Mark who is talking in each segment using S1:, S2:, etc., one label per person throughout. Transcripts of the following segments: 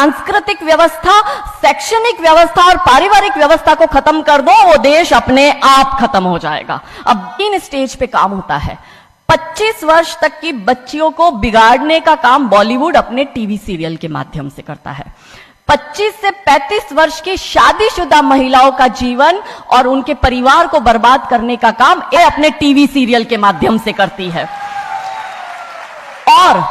S1: सांस्कृतिक व्यवस्था, शैक्षणिक व्यवस्था और पारिवारिक व्यवस्था को खत्म कर दो, वो देश अपने आप खत्म हो जाएगा। अब 3 स्टेज पे काम होता है। 25 वर्ष तक की बच्चियों को बिगाड़ने का काम बॉलीवुड अपने टीवी सीरियल के माध्यम से करता है। 25 से 35 वर्ष की शादीशुदा महिलाओं का जीवन और उनके परिवार को बर्बाद करने का काम ये अपने टीवी सीरियल के माध्यम से करती है। और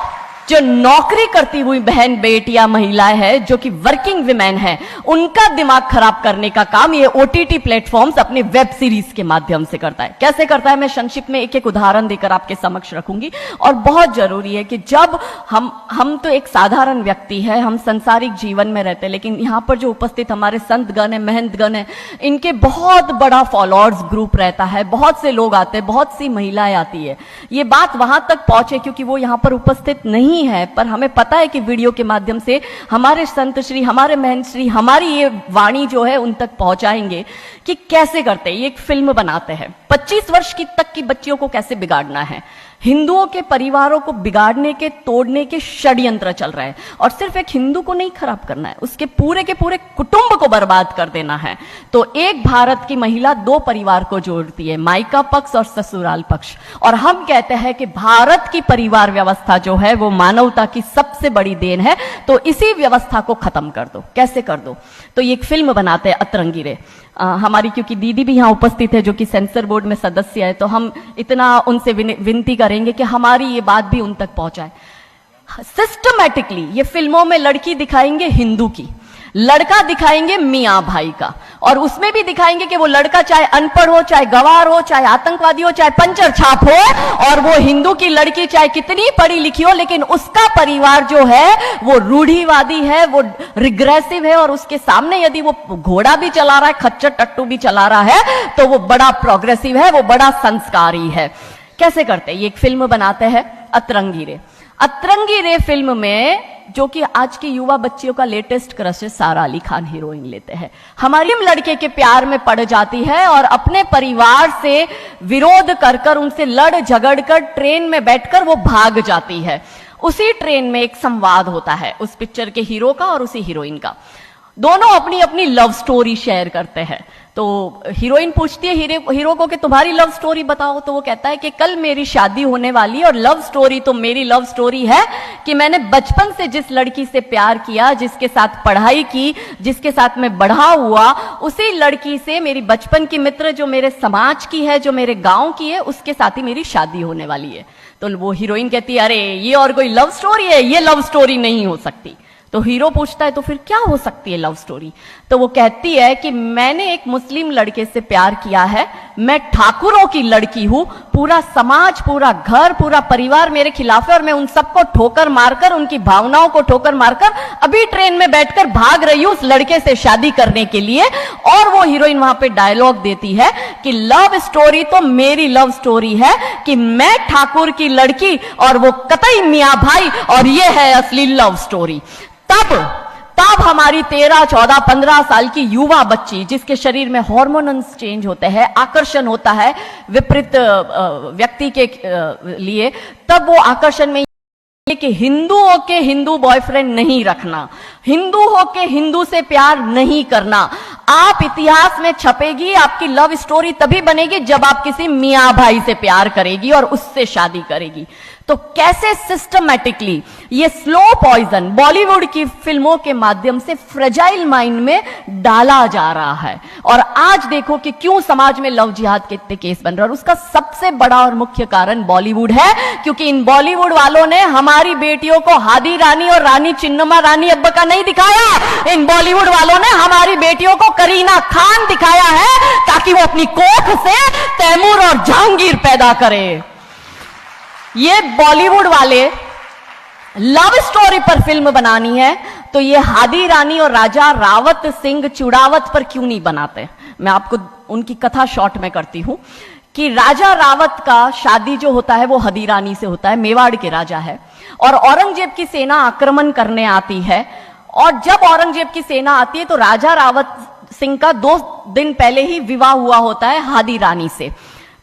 S1: जो नौकरी करती हुई बहन बेटियां महिलाएं हैं, जो कि वर्किंग विमेन हैं, उनका दिमाग खराब करने का काम ये ओटीटी प्लेटफॉर्म्स अपने वेब सीरीज के माध्यम से करता है। कैसे करता है, मैं संक्षिप्त में एक एक उदाहरण देकर आपके समक्ष रखूंगी। और बहुत जरूरी है कि जब हम तो एक साधारण व्यक्ति है, हम संसारिक जीवन में रहते हैं, लेकिन यहां पर जो उपस्थित हमारे संतगण है, महंतगण है, इनके बहुत बड़ा फॉलोअर्स ग्रुप रहता है, बहुत से लोग आते हैं, बहुत सी महिलाएं आती है। ये बात वहां तक पहुंचे क्योंकि वो यहां पर उपस्थित नहीं है, पर हमें पता है कि वीडियो के माध्यम से हमारे संत श्री, हमारे महंत श्री हमारी ये वाणी जो है उन तक पहुंचाएंगे कि कैसे करते हैं। ये एक फिल्म बनाते हैं, 25 वर्ष तक की बच्चियों को कैसे बिगाड़ना है। हिंदुओं के परिवारों को बिगाड़ने के, तोड़ने के षड्यंत्र चल रहे हैं। और सिर्फ एक हिंदू को नहीं खराब करना है, उसके पूरे के पूरे कुटुंब को बर्बाद कर देना है। तो एक भारत की महिला 2 परिवार को जोड़ती है, मायका पक्ष और ससुराल पक्ष। और हम कहते हैं कि भारत की परिवार व्यवस्था जो है वो मानवता की सबसे बड़ी देन है। तो इसी व्यवस्था को खत्म कर दो। कैसे कर दो? तो ये एक फिल्म बनाते हैं अतरंगी रे। हमारी क्योंकि दीदी भी यहां उपस्थित है जो कि सेंसर बोर्ड में सदस्य है, तो हम इतना उनसे विनती करेंगे कि हमारी ये बात भी उन तक पहुंचाए। सिस्टमैटिकली ये फिल्मों में लड़की दिखाएंगे हिंदू की, लड़का दिखाएंगे मियां भाई का, और उसमें भी दिखाएंगे कि वो लड़का चाहे अनपढ़ हो, चाहे गवार हो, चाहे आतंकवादी हो, चाहे पंचर छाप हो, और वो हिंदू की लड़की चाहे कितनी पढ़ी लिखी हो, लेकिन उसका परिवार जो है वो रूढ़िवादी है, वो रिग्रेसिव है, और उसके सामने यदि वो घोड़ा भी चला रहा है, खच्चर टट्टू भी चला रहा है, तो वो बड़ा प्रोग्रेसिव है, वो बड़ा संस्कारी है। कैसे करते हैं? ये एक फिल्म बनाते हैं अतरंगी रे। अतरंगी रे फिल्म में जो कि आज की युवा बच्चियों का लेटेस्ट क्रश है, सारा अली खान हीरोइन लेते हैं। हमारी लड़के के प्यार में पड़ जाती है और अपने परिवार से विरोध कर उनसे लड़ झगड़ कर ट्रेन में बैठकर वो भाग जाती है। उसी ट्रेन में एक संवाद होता है उस पिक्चर के हीरो का और उसी हीरोइन का। दोनों अपनी अपनी लव स्टोरी शेयर करते हैं। तो हीरोइन पूछती है हीरो को कि तुम्हारी लव स्टोरी बताओ। तो वो कहता है कि कल मेरी शादी होने वाली, और लव स्टोरी तो मेरी लव स्टोरी है कि मैंने बचपन से जिस लड़की से प्यार किया, जिसके साथ पढ़ाई की, जिसके साथ मैं बढ़ा हुआ, उसी लड़की से मेरी बचपन की मित्र जो मेरे समाज की है, जो मेरे गांव की है, उसके साथ ही मेरी शादी होने वाली है। तो वो हीरोइन कहती है अरे ये और कोई लव स्टोरी है? ये लव स्टोरी नहीं हो सकती। तो हीरो पूछता है तो फिर क्या हो सकती है लव स्टोरी? तो वो कहती है कि मैंने एक मुस्लिम लड़के से प्यार किया है, मैं ठाकुरों की लड़की हूं, पूरा समाज, पूरा घर, पूरा परिवार मेरे खिलाफ है, और मैं उन सबको ठोकर मारकर, उनकी भावनाओं को ठोकर मारकर अभी ट्रेन में बैठकर भाग रही हूं उस लड़के से शादी करने के लिए। और वो हीरोइन वहां पे डायलॉग देती है कि लव स्टोरी तो मेरी लव स्टोरी है कि मैं ठाकुर की लड़की और वो कतई मियां भाई, और ये है असली लव स्टोरी। तब हमारी 13, 14, 15 साल की युवा बच्ची, जिसके शरीर में हार्मोन्स चेंज होते हैं, आकर्षण होता है विपरीत व्यक्ति के लिए, तब वो आकर्षण में कि हिंदुओं के हिंदू बॉयफ्रेंड नहीं रखना, हिंदू हो के हिंदू से प्यार नहीं करना। आप इतिहास में छपेगी, आपकी लव स्टोरी तभी बनेगी जब आप किसी मियां भाई से प्यार करेगी और उससे शादी करेगी। तो कैसे सिस्टमैटिकली ये स्लो पॉइजन बॉलीवुड की फिल्मों के माध्यम से फ्रेजाइल माइंड में डाला जा रहा है। और आज देखो कि क्यों समाज में लव जिहाद के इतने केस बन रहे हैं, और उसका सबसे बड़ा और मुख्य कारण बॉलीवुड है, क्योंकि इन बॉलीवुड वालों ने हमारी बेटियों को हादी रानी और रानी चिन्नमा रानी अब्बा का नहीं दिखाया। इन बॉलीवुड वालों ने हमारी बेटियों को करीना खान दिखाया है ताकि वो अपनी कोख से तैमूर और जहांगीर पैदा करे। ये बॉलीवुड वाले लव स्टोरी पर फिल्म बनानी है तो ये हादी रानी और राजा रावत सिंह चुड़ावत पर क्यों नहीं बनाते? मैं आपको उनकी कथा शॉर्ट में करती हूं कि राजा रावत का शादी जो होता है वो हादी रानी से होता है, मेवाड़ के राजा है, और औरंगजेब की सेना आक्रमण करने आती है। और जब औरंगजेब की सेना आती है तो राजा रावत सिंह का 2 दिन पहले ही विवाह हुआ होता है हादी रानी से।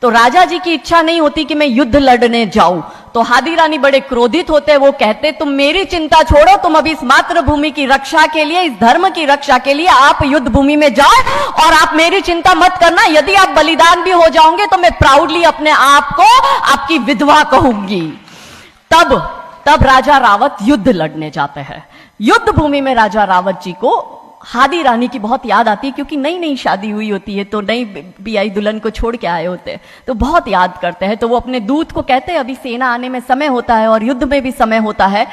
S1: तो राजा जी की इच्छा नहीं होती कि मैं युद्ध लड़ने जाऊं, तो हादी रानी बड़े क्रोधित होते, वो कहते तुम मेरी चिंता छोड़ो, तुम अभी इस मातृभूमि की रक्षा के लिए, इस धर्म की रक्षा के लिए आप युद्ध भूमि में जाओ और आप मेरी चिंता मत करना। यदि आप बलिदान भी हो जाओगे तो मैं प्राउडली अपने आप को आपकी विधवा कहूंगी। तब राजा रावत युद्ध लड़ने जाते हैं। युद्ध भूमि में राजा रावत जी को हादी रानी की बहुत याद आती है, क्योंकि नई नई शादी हुई होती है, तो नई बियाई दुल्हन को छोड़ के आए होते हैं, तो बहुत याद करते हैं। तो वो अपने दूत को कहते हैं, अभी सेना आने में समय होता है और युद्ध में भी समय होता है,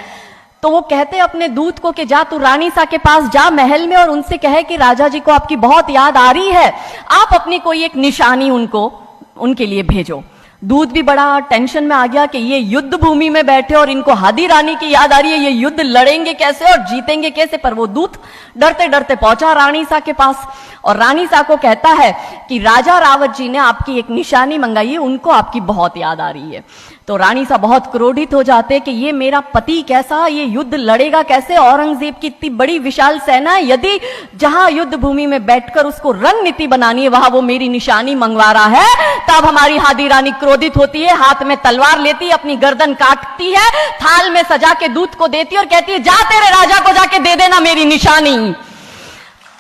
S1: तो वो कहते हैं अपने दूत को कि जा तू रानी सा के पास जा महल में और उनसे कहे कि राजा जी को आपकी बहुत याद आ रही है, आप अपनी कोई एक निशानी उनके लिए भेजो। दूत भी बड़ा टेंशन में आ गया कि ये युद्ध भूमि में बैठे और इनको हादी रानी की याद आ रही है, ये युद्ध लड़ेंगे कैसे और जीतेंगे कैसे। पर वो दूत डरते डरते पहुंचा रानी सा के पास और रानी सा को कहता है कि राजा रावत जी ने आपकी एक निशानी मंगाई है, उनको आपकी बहुत याद आ रही है। तो रानी सा बहुत क्रोधित हो जाते कि ये मेरा पति कैसा, ये युद्ध लड़ेगा कैसे, औरंगजेब की इतनी बड़ी विशाल सेना है, यदि जहां युद्ध भूमि में बैठकर उसको रणनीति बनानी है वहां वो मेरी निशानी मंगवा रहा है। तब हमारी हादी रानी क्रोधित होती है, हाथ में तलवार लेती है, अपनी गर्दन काटती है, थाल में सजा के दूत को देती है और कहती है जा तेरे राजा को जाके दे देना मेरी निशानी।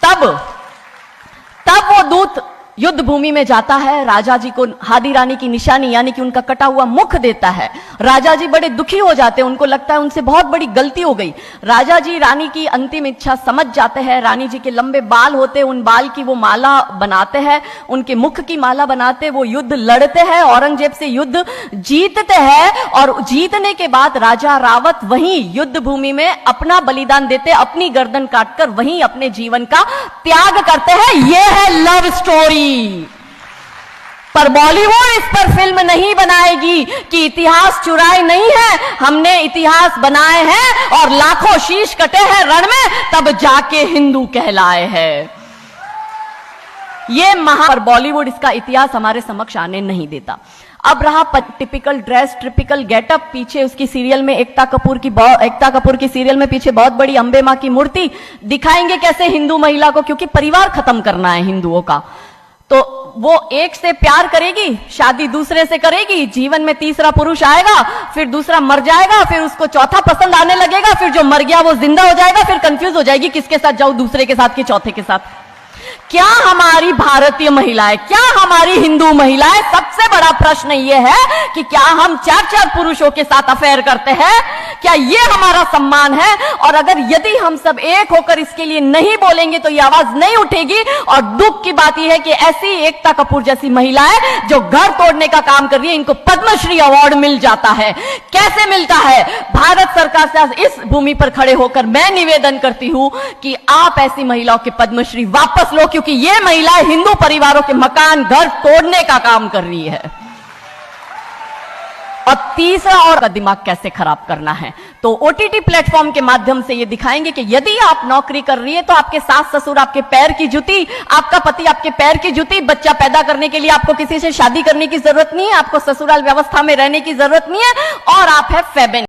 S1: तब वो दूत युद्ध भूमि में जाता है, राजा जी को हादी रानी की निशानी यानी कि उनका कटा हुआ मुख देता है। राजा जी बड़े दुखी हो जाते हैं, उनको लगता है उनसे बहुत बड़ी गलती हो गई। राजा जी रानी की अंतिम इच्छा समझ जाते हैं। रानी जी के लंबे बाल होते, उन बाल की वो माला बनाते हैं, उनके मुख की माला बनाते, वो युद्ध लड़ते हैं, औरंगजेब से युद्ध जीतते हैं और जीतने के बाद राजा रावत वहीं युद्ध भूमि में अपना बलिदान देते, अपनी गर्दन काटकर वहीं अपने जीवन का त्याग करते हैं। यह है लव स्टोरी। पर बॉलीवुड इस पर फिल्म नहीं बनाएगी कि इतिहास चुराए नहीं है, हमने इतिहास बनाए हैं और लाखों शीश कटे हैं रण में, तब जाके हिंदू कहलाए हैं। ये पर बॉलीवुड इसका इतिहास हमारे समक्ष आने नहीं देता। अब रहा टिपिकल ड्रेस, टिपिकल गेटअप, पीछे उसकी सीरियल में एकता कपूर की सीरियल में पीछे बहुत बड़ी अंबे मां की मूर्ति दिखाएंगे कैसे हिंदू महिला को, क्योंकि परिवार खत्म करना है हिंदुओं का। तो वो एक से प्यार करेगी, शादी दूसरे से करेगी, जीवन में तीसरा पुरुष आएगा, फिर दूसरा मर जाएगा, फिर उसको चौथा पसंद आने लगेगा, फिर जो मर गया वो जिंदा हो जाएगा, फिर कंफ्यूज हो जाएगी किसके साथ जाऊं, दूसरे के साथ कि चौथे के साथ। क्या हमारी भारतीय महिलाएं, क्या हमारी हिंदू महिलाएं, सबसे बड़ा प्रश्न यह है कि क्या हम चार चार पुरुषों के साथ अफेयर करते हैं? क्या ये हमारा सम्मान है? और अगर यदि हम सब एक होकर इसके लिए नहीं बोलेंगे तो ये आवाज नहीं उठेगी। और दुख की बात यह है कि ऐसी एकता कपूर जैसी महिलाएं जो घर तोड़ने का काम कर रही है, इनको पद्मश्री अवार्ड मिल जाता है। कैसे मिलता है? भारत सरकार से इस भूमि पर खड़े होकर मैं निवेदन करती हूं कि आप ऐसी महिलाओं के पद्मश्री वापस लो, क्योंकि ये महिलाएं हिंदू परिवारों के मकान घर तोड़ने का काम कर रही है। और तीसरा और का दिमाग कैसे खराब करना है, तो ओटीटी प्लेटफॉर्म के माध्यम से ये दिखाएंगे कि यदि आप नौकरी कर रही है तो आपके सास ससुर आपके पैर की जूती, आपका पति आपके पैर की जूती। बच्चा पैदा करने के लिए आपको किसी से शादी करने की जरूरत नहीं है, आपको ससुराल व्यवस्था में रहने की जरूरत नहीं है, और आप है फेबेन।